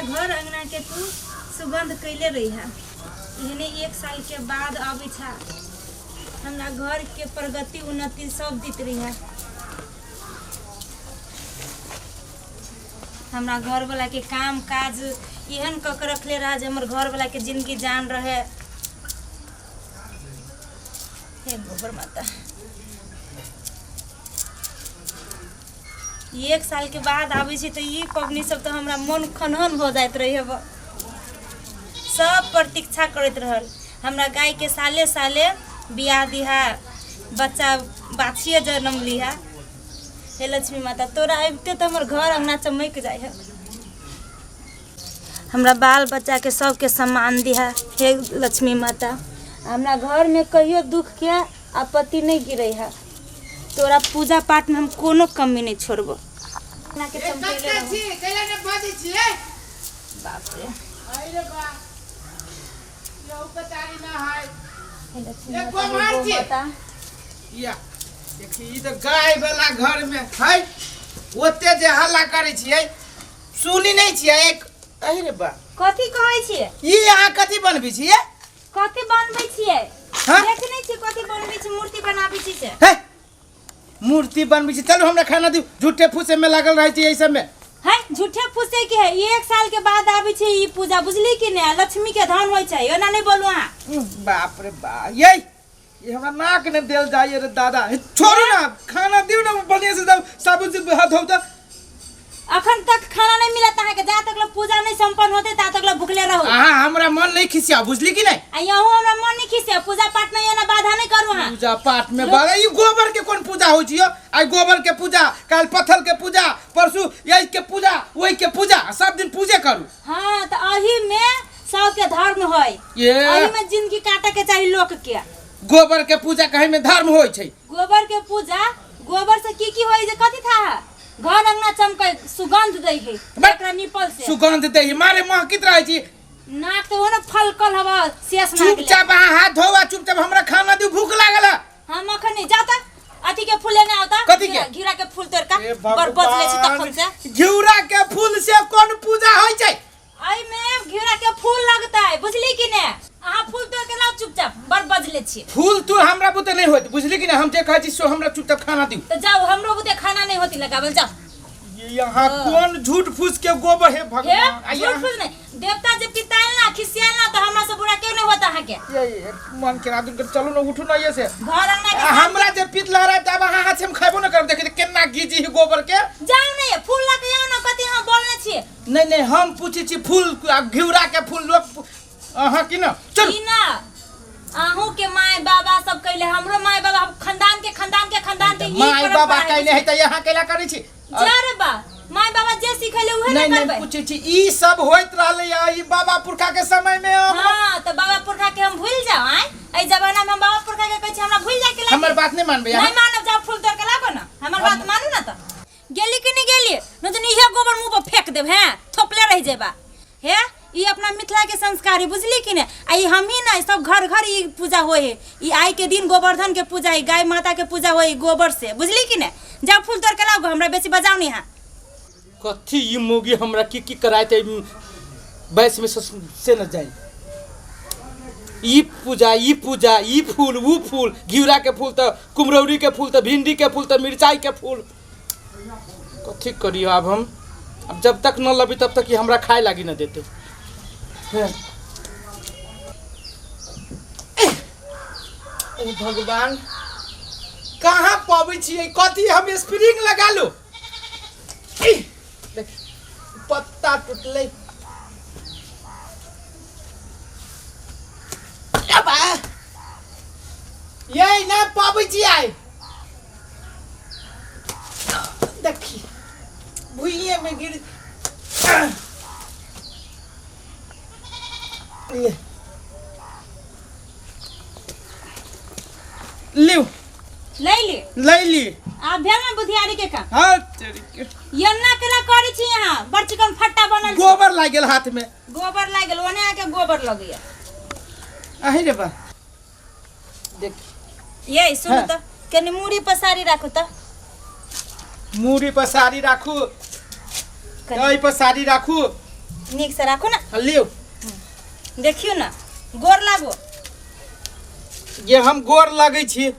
घर अंगना के तू सुगंध कैले रही है। इहने 1 साल के बाद अभी छा हमरा घर के प्रगति उन्नति सब दित रही है। हमरा घर वाला के काम काज एहन क के रखले रहा जे हमर घर वाला के जिंदगी जान रहे। हे गोबर माता, 1 साल के बाद आवे छी तो ये पबनी सब तो हमरा मन खनहन हो जात रही है। सब प्रतीक्षा करत रहल हमरा गाय के साले साले बियाह दिहा बच्चा बाछिए जन्म लिहा। हे लक्ष्मी माता, तोरा अबते तो हमर घर अंगना चमक जाए है। हमरा बाल बच्चा के सबके सम्मान दिहा। हे लक्ष्मी माता, हमरा घर में कहियो दुख के आपत्ति नहीं गिरे है। तोरा पूजा पाठ में हम कोनो कमी नहीं छोड़बो। ना के चमकेले रहो। कैला ने बाजी छिए बाप रे, आइरे बा यो पतारी ना है। ये को मार छी या देखी ई तो गाय वाला घर में है ओते जे हल्ला करे छिए सुनी नहीं छिए। एक अरे बा कथि कहै छिए? ई यहां कथि बनबै छिए? कथि बनबै छिए? देख नहीं छी कथि बनबै छी? मूर्ति बनाबै छी से। है मूर्ति बनबै छी? चलो हमरा खाना दियो। झूठे फूसे में लागल रहै छी। ए सब में है झूठे फूसे के है। 1 साल के बाद आबै छी ई पूजा, बुझली कि ने? लक्ष्मी के धन होय छै, ओना नहीं बोलू हां। बाप रे बा, ये हमरा नाक ने देल जाय रे दादा। छोड़ू ना, खाना दियो ना बढ़िया से, साबुन से हाथ धो। तो अखन तक खाना नहीं मिला ताहा के, जा तक लो पूजा नहीं संपन्न होते ता तक लो भूखले रहो। हां हमरा मन नहीं खिसिया, बुझली कि नहीं? आ यहू हमरा मन नहीं खिसिया। पूजा पाठ में एना बाधा नहीं करू हां। पूजा पाठ में बाधा? ई गोबर के कोन पूजा होय छियो? आई गोबर के पूजा, काल पत्थर के पूजा, परसू यही के पूजा, ओई के पूजा, सब दिन पूजे करू। हां त अही में सब के धर्म होय। अही में जिंदगी काटे के चाहिए लोक के। गोबर के पूजा कहे में धर्म होय छै? गोबर के पूजा, गोबर से की होय जे कथि था? घर अंगना चमके, सुगंध दे है एकरा निपल से। सुगंध दे है मारे महकित रहे छी। नाक तो होने फलकल हवा शेष नाक। चुपचाप हाथ धोवा, चुपचाप हमरा खाना दियो, भूख लागल। हम अखन नहीं जाता। अथी के फूल लेने आवता। कथि के? घिउरा के फूल तोड़ का बरबस ले छी तखन से। घिउरा के फूल से कोन पूजा होय छै? आई में घिउरा के फूल लगता है, बुझली कि ने? आहा फूल तोड़ के लाओ, चुपचाप बरबस ले छी। फूल तू हमरा बुते नहीं होत, बुझली कि ने? हम जे कहै छी सो हमरा चुपचाप खाना दियो। तो जाओ, हमरो बुते खाना नहीं होती लगावल, जाओ। ये यहाँ कौन झूठ फूस के गोबर है भगवान? झूठ फूस नहीं, देवता जे पिताल ना खिसियाल ना तो हमरा से बुरा क्यों नहीं होता है के? ये मन के आदमी कर, चलो ना उठो ना ये से। घर अंगना के हमरा जे पित लहरा तब हाथ से हम खाइबो ना कर। देखि केना गीजी है गोबर के। जाओ नहीं, फूल लगे आओ ना, कथि हम बोलने छी? नहीं नहीं, हम पूछे छी फूल घिउरा के फूल लोग अहा कि ना? चल कि ना, आहू के माय बाबा सब कहले, हमरो माय बाबा खानदान के माय बाबा कहले है त यहां केला करै छी? जा रे बा, माय बाबा जे सिखले उहे न करबै। नहीं पूछे छी, ई सब होइत रहले या ई बाबा पुरखा के समय में? हां त बाबा पुरखा के हम भूल जाओ। आई जमाना में हम बाबा पुरखा के कहै छी हमरा भूल जाय के लागे। हमर बात नहीं मानबे? नहीं मानब, जा फूल तोड़ के लाबो ना। हमर बात मानू ना। त गेली कि नहीं गेली? न त इहे गोबर मुंह पर फेंक देब। हैं थोपले रह जेबा। हे ई अपना मिथिला के संस्कार है, बुझली कि ने? आई हम ही ना, सब घर घर ई पूजा होय है। ई आई के दिन गोवर्धन के पूजा है, गाय माता के पूजा होय गोबर से, बुझली कि ने? जा फूल तोड़ के लाओ, हमरा बेसी बजाओ नहीं। हां कथि ई मोगी हमरा की कराते बैस में से न जाई। ई पूजा ई फूल वो फूल, घिउरा के फूल त कुमरौरी के फूल त भिंडी के फूल त मिर्चाई के फूल। कथि करियो अब हम? अब जब तक न लबी तब तक ये हमरा खाए लागी न देते। ओ भगवान, कहाँ पाबै छियै? कथी हम स्प्रिंग लगा लो? देख पत्ता टूटले। अबा ये ना पाबै छियै। देखी भुइये में गिर। लियो ले ली आ भेल में बुधियारी के काम। हां तेरी के यन्ना केला करै छी। यहां बड़ चिकन फट्टा बनल, गोबर लाग गेल हाथ में। गोबर लाग गेल, ओने आके गोबर लग गया। आही रे बा देख ये सुन त कनी मूड़ी पसारी राखू त। मूड़ी पसारी राखू, कई पसारी राखू। नीक से राखो ना। लियो देखियो ना गोर लागो। ये हम गोर लागै छी।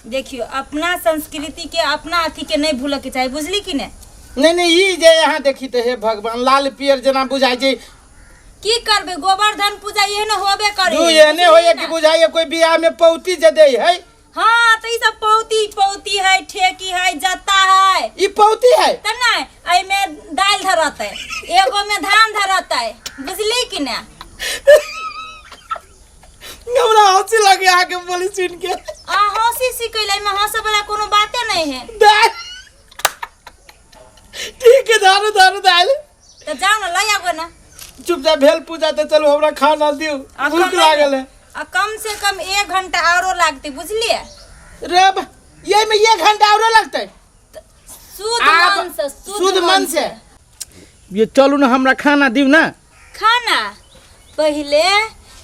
देखियो अपना संस्कृति के अपना अथी के नहीं भूल के चाहिए, बुझली कि नहीं नहीं ई जे यहाँ देखी तो हे भगवान लाल पियर जना बुझाई छै। की करबे गोवर्धन पूजा ये न होबे करे। दू एने होय कि बुझाई कोई बियाह में पौती जे दे है। हां त ई सब पौती है, ठेकी है, जत्ता है। ई पौती है त नहीं एई में दाल धरत है, एगो में धान धरत है, बुझली कि ना। हमरा हंसी लगे आके बोली सुन के। हंसी सिकैले में हंसे वाला कोनो बाते नहीं है। ठीक है दारू दाल तो जाओ ना ले आगो ना। चुपचाप भेल पूजा तो चलो हमरा खाना दियो, भूख लागल है। कम से कम 1 घंटा औरो लागते, बुझलिए। रे ये में 1 घंटा औरो लगते। शुद्ध मन से ये चलू ना हमरा खाना दियो ना। खाना पहले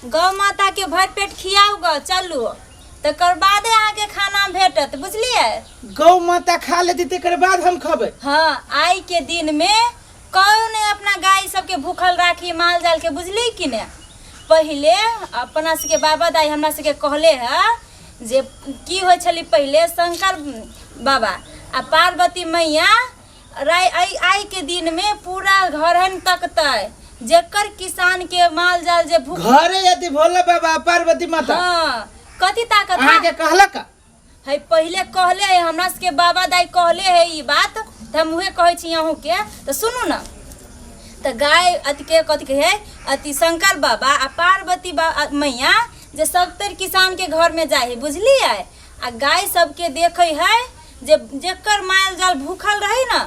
गौ माता के भर पेट खियाओ गो, चलू तकर बादे अहाँ के खाना भेटत, बुझलिए। गौ माता खा लेती तकर बाद हम खबे। हाँ आई के दिन में कौन अपना गाय सबके भूखल राखी माल जाल के, बुझली कि ने। पहले अपना सके बाबा दाई हमरा सके कहले है जे की होय छली पहले शंकर बाबा आ पार्वती मैया आई के दिन में पूरा घरन तकतै, जेकर किसान के माल जाल जे भूख घरे यदि भोला बाबा पार्वती माता। हाँ कथी ताकत अहाँ के कहलक है, पहले कहले है हमरा सके बाबा दाई कहले है ई बात, त हम उहे कहै छी अहूँ के। तो सुनू ना, तो गाय अति के कथी के है अति शंकर बाबा आ पार्वती मैया जे 70 किसान के घर में जाए है, बुझलिए। आ गाय सबके देखे है जे जेकर माल जाल भूखल रही ना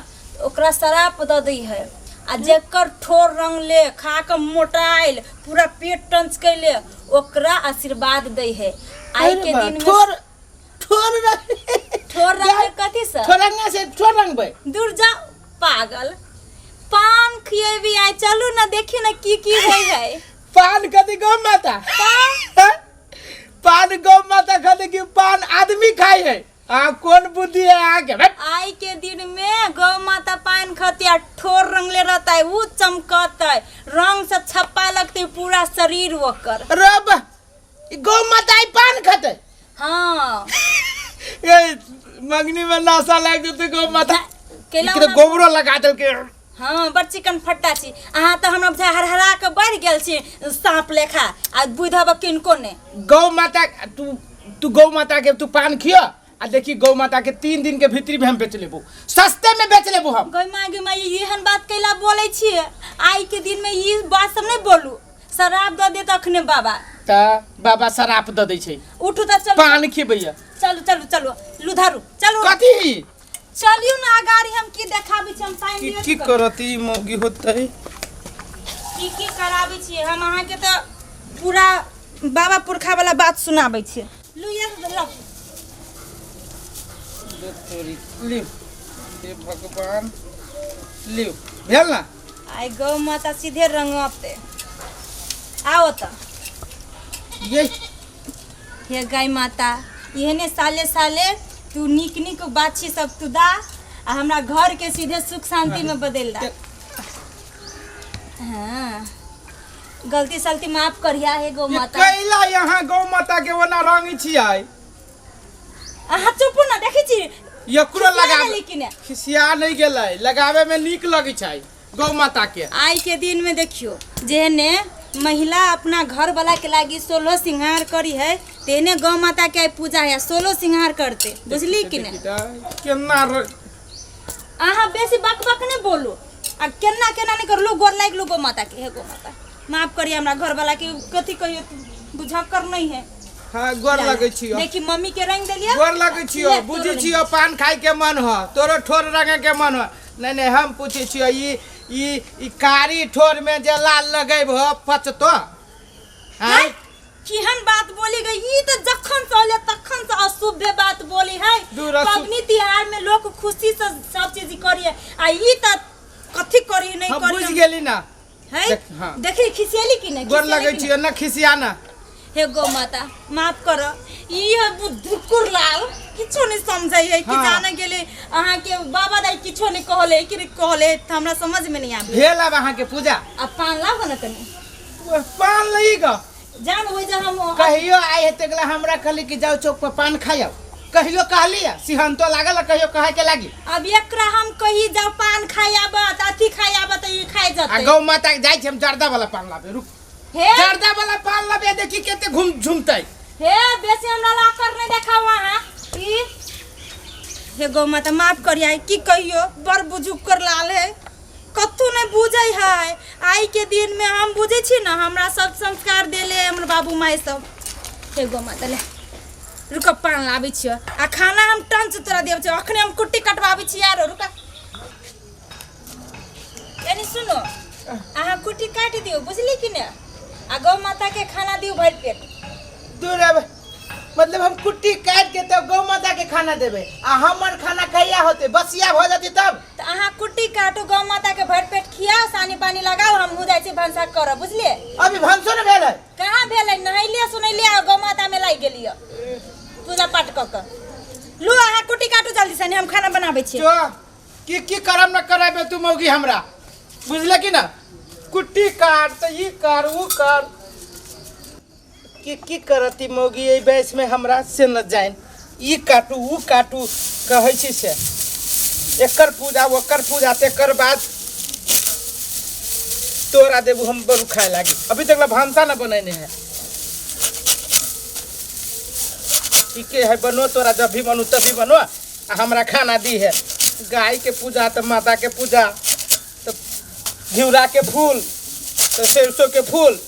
ओकरा शराप द दी है, आ जेकर ठोर रंगले खा के मोटाइल पूरा पेट टंच कैले ओकरा आशीर्वाद दे है। आई के दिन में ठोर रंग कथी से ठोर रंगबै दूर जा पागल। पान खिएबी आई, चलू ना देखी ना की होय है। पान कथी गौ माता पान गौ माता कथी की पान आदमी खाए है। कौन बुद्धि है आगे। आई के दिन में गौ माता पान खाती है, ठोर रंगले रहता है, वो चमकता है, रंग से छप्पा लगते पूरा शरीर ओकर। रब गौ माता आई पान खाते। हाँ ये मंगनी में नशा लग जते गौ माता केला गोबरो लगा दल के। हाँ बड़ चिकन फट्टा छी अहाँ तो हमरा बुझा हरहरा के बढ़ गेल छी सांप लेखा। आ बुझब किनको ने गौ माता तू गौ माता के तू पान खियो आ देखी गौ माता के 3 दिन के भीतरी में हम बेच लेबो, सस्ते में बेच लेबो हम। गई माँ एहन बात कैला बोले छिए, आई के दिन में ये बात सब नहीं बोलू, शराब द दे तखने बाबा। त बाबा शराब द दै छै। उठू त चलो पान खिबैया। चलो लुधारू चलो। कथी चलियो ना गाड़ी हम की देखाबी छी, हम टाइम दियो की करती मौगी होतै की कराबी छी हम अहाँ के त पूरा बाबा पुरखा वाला बात सुनाबै छी। लुइया लो लियो हे भगवान लियो भेल ना। आई गौ माता सीधे रंगते आओ त ये गाय माता एहने साले साले तू निक बात छी सब तू दा आ हमरा घर के सीधे सुख शांति में बदल दा। हाँ गलती सलती माफ करिया है गौ माता। कैला यहाँ गौ माता के ओना रंगी छियै। अहाँ चुपू ना देखै छी एकरो लगा लेकिन खिसिया नहीं गेलै, लगावे में नीक लगे छै गौ माता के। आई के दिन में देखियो जेने महिला अपना घर वाला के लागी 16 सिंगार करी है, तेने गौ माता के पूजा है 16 सिंगार करते, बुझली कि नहीं। केना अहाँ बेसी बक नहीं बोलू आ केना नहीं कर लो, गोर लाग लो गौ माता के। हे गौ माता माफ करिए हमरा घर वाला के कथी कहियो बुझक्कर नहीं है। हाँ गोर लगे छियो। देखी मम्मी के रंग देलिया गोर लगे छियो, बुझी छियो पान खाए के मन हो, तोरो ठोर रंगे के मन हो। नहीं हम पूछे छियो ई कारी ठोर में जे लाल लगेब हो पचतो। हां किहन बात बोली गई, ई तो जखन चले तखन से अशुभ बात बोली है। पबनी तिहार में लोग खुशी से सब चीज करिए आ ई त कथी करी नहीं करी। हम बुझ गेली ना है। हाँ। देखी खिसियली कि नहीं। गोर लगे छियो ना खिसिया ना। हे गौ माता माफ करो, ई है बुद्धुकुर लाल किछो नहीं समझै है कि हाँ। जाने गेले अहाँ के बाबा दाई किछो नहीं कहले कि नहीं कहले त हमरा समझ में नहीं आबे भेल अब अहाँ के पूजा अब पान लाओ न तनी पान लई ग जान हो जा हम कहियो आए हेते गला हमरा कहली कि जाओ चौक पर पान खाओ कहियो कहली सिहन तो लागल कहियो कहे के लागी अब एकरा हम कही जाओ पान खाई आबा त अथी खाई आबा त ई खाई आ जते गौ माता के जाय छी हम जर्दा वाला पान लाबे रुक हे जर्दा वाला पान लाबे देखी केते घूम झुमतै हे बेसी हमरा ला कर नहीं देखाओ अहाँ ई हे गौ माता माफ करिया की कहियो बड़ बुजुर्ग कर लाल है कतू नहीं बुझै है आई के दिन में हम बुझे छी ना हमरा सब संस्कार देले हमर बाबू माई सब हे गौ माता ले रुक पान लाबै छियो आ खाना हम टंच तोरा देब छियो अखने हम कुट्टी कटवाबै छी यार रुक यानी सुनो अहाँ कुट्टी काट दियो बुझली कि ने आ गौ माता के खाना दियो भर पेट दूर अब मतलब हम कुट्टी काट के तब गौ माता के खाना देबे आ हमर खाना कहिया होते बसिया हो जाती तब तो अहाँ कुट्टी काटो गौ माता के भर पेट खियाओ सानी पानी लगाओ हम हो जाय छी भंसा करब बुझलिए अभी भंसो न भेल है कहाँ भेलै नहैलिए सुनैलिए आ गौ माता में लागि गेलिए पूजा पाठ क के लू अहाँ कुट्टी काटू जल्दी से हम खाना बनाबै छी जो की करम न कराबे तू मौगी हमरा बुझले कि ना कुट्टी काट त ई कर ऊ कर की करती मौगी ए बैस में हमरा से न जाइन ई काटू ऊ काटू कहै छी से एकर पूजा ओकर पूजा तेकर बाद तोरा देबू हम बरु खाए लागी अभी तक ला भांसा न बनैने है ठीके है बनो तोरा जब भी बनू तभी बनो आ हमरा खाना दी है गाय के पूजा तो माता के पूजा तो घिउरा के फूल तो सरसों के फूल